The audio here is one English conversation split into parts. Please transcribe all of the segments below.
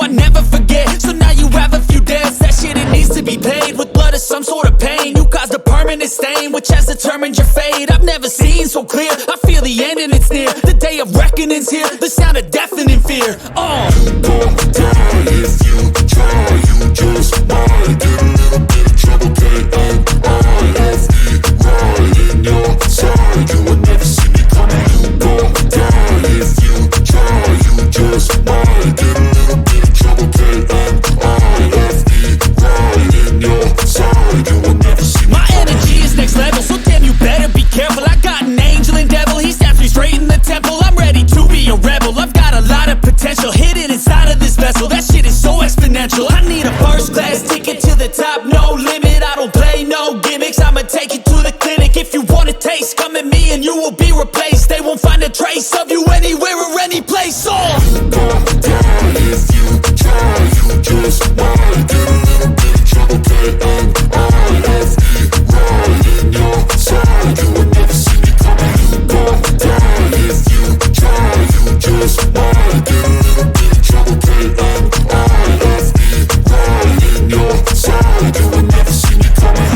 I never forget. So now you have a few debts, that shit it needs to be paid with blood or some sort of pain. You caused a permanent stain, which has determined your fate. I've never seen so clear, I feel the end and it's near. The day of reckoning's here, the sound of deafening fear. You gon' die if you try, you just might get a little bit of trouble, K-N-I-F-E, right in your side, you will never see me coming. You gon' die if you try, you just might get a little bit of trouble, K-N-I-F-E, right in your side, you will never see me My coming. energy is next level, so damn you better be careful. I got an angel and devil, he steps me straight in the temple. I'm ready to be a rebel, I've got a lot of potential hidden inside of this vessel. That shit is so exponential. I need a first class ticket to the top, no limit. I don't play no gimmicks, I'ma take you to the clinic. If you want a taste, come at me and you will be replaced. They won't find a trace of you anywhere or any place. You gon' die if you try, you just might get a little bit of trouble, K-N-I-F-E, right in your side, you will never see me coming. You gon' die if you try, you just might get a little bit of trouble, K-N-I-F-E, right in your side, you will never see me coming.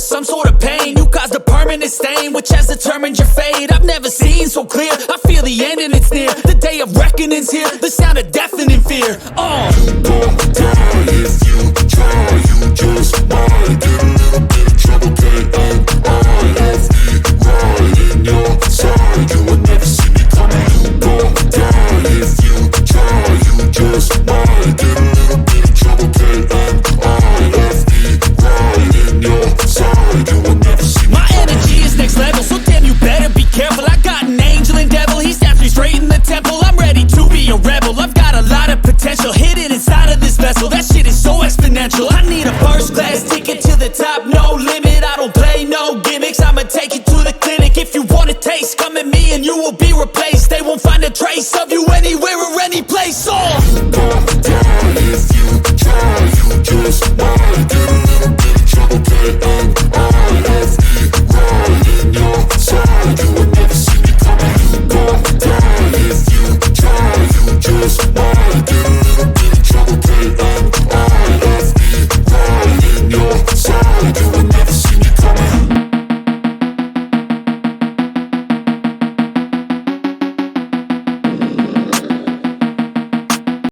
Some sort of pain, you caused a permanent stain, which has determined your fate. I've never seen so clear, I feel the end and it's near. The day of reckoning's here, the sound of deafening fear. You gon'